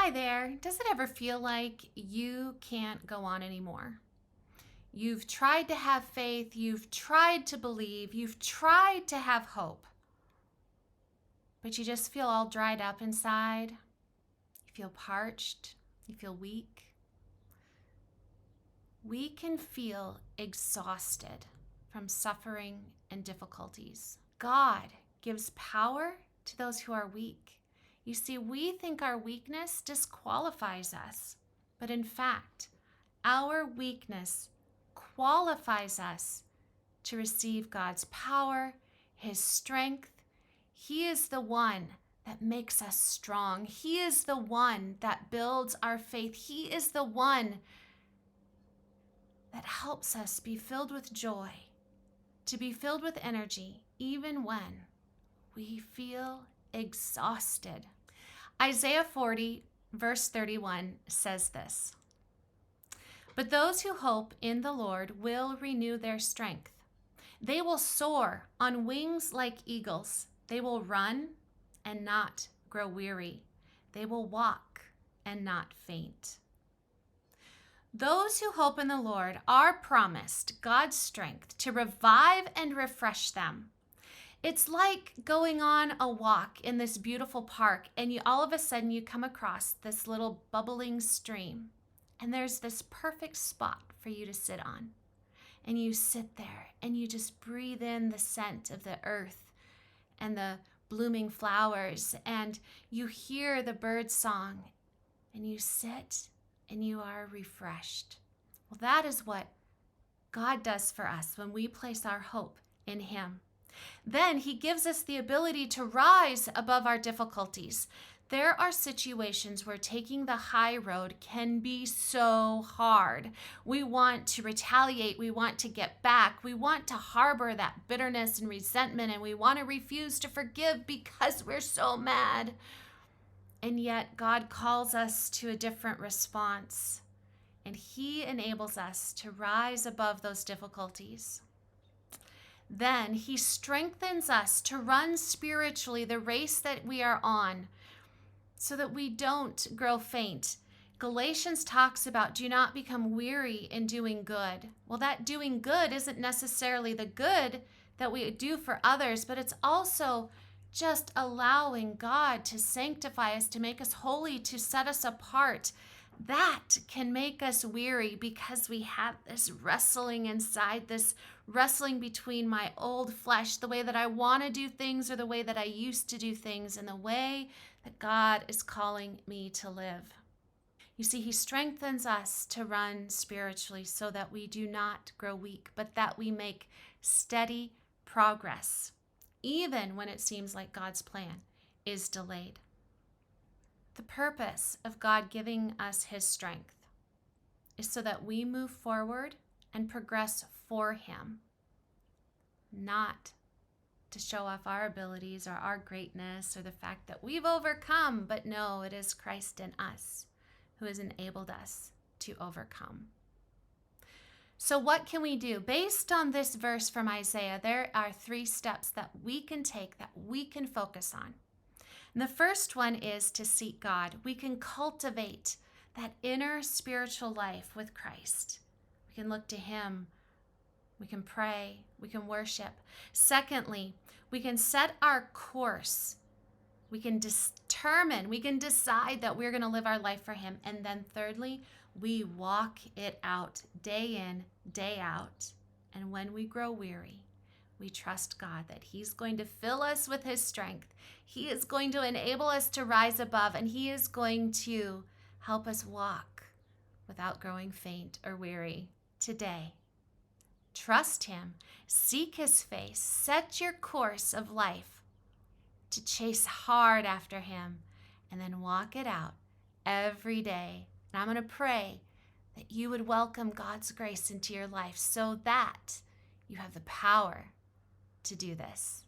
Hi there. Does it ever feel like you can't go on anymore? You've tried to have faith, you've tried to believe, you've tried to have hope, but you just feel all dried up inside. You feel parched, you feel weak. We can feel exhausted from suffering and difficulties. God gives power to those who are weak. You see, we think our weakness disqualifies us, but in fact, our weakness qualifies us to receive God's power, His strength. He is the one that makes us strong. He is the one that builds our faith. He is the one that helps us be filled with joy, to be filled with energy, even when we feel exhausted. Isaiah 40, verse 31 says this: "But those who hope in the Lord will renew their strength. They will soar on wings like eagles. They will run and not grow weary. They will walk and not faint." Those who hope in the Lord are promised God's strength to revive and refresh them. It's like going on a walk in this beautiful park, and all of a sudden you come across this little bubbling stream, and there's this perfect spot for you to sit on. And you sit there and you just breathe in the scent of the earth and the blooming flowers, and you hear the bird song, and you sit and you are refreshed. Well, that is what God does for us when we place our hope in Him. Then He gives us the ability to rise above our difficulties. There are situations where taking the high road can be so hard. We want to retaliate. We want to get back. We want to harbor that bitterness and resentment, and we want to refuse to forgive because we're so mad. And yet God calls us to a different response, and He enables us to rise above those difficulties. Then He strengthens us to run spiritually the race that we are on, so that we don't grow faint. Galatians talks about do not become weary in doing good. Well, that doing good isn't necessarily the good that we do for others, but it's also just allowing God to sanctify us, to make us holy, to set us apart. That can make us weary because we have this wrestling inside, this wrestling between my old flesh, the way that I want to do things or the way that I used to do things, and the way that God is calling me to live. You see, He strengthens us to run spiritually so that we do not grow weak, but that we make steady progress, even when it seems like God's plan is delayed. The purpose of God giving us His strength is so that we move forward and progress for Him, not to show off our abilities or our greatness or the fact that we've overcome, but no, it is Christ in us who has enabled us to overcome. So what can we do? Based on this verse from Isaiah, there are 3 steps that we can take, that we can focus on. And the first one is to seek God. We can cultivate that inner spiritual life with Christ. We can look to Him. We can pray. We can worship. Secondly, we can set our course. We can determine, we can decide that we're going to live our life for Him. And then thirdly, we walk it out day in, day out. And when we grow weary, we trust God that He's going to fill us with His strength. He is going to enable us to rise above, and He is going to help us walk without growing faint or weary today. Trust Him, seek His face, set your course of life to chase hard after Him, and then walk it out every day. And I'm going to pray that you would welcome God's grace into your life so that you have the power to do this.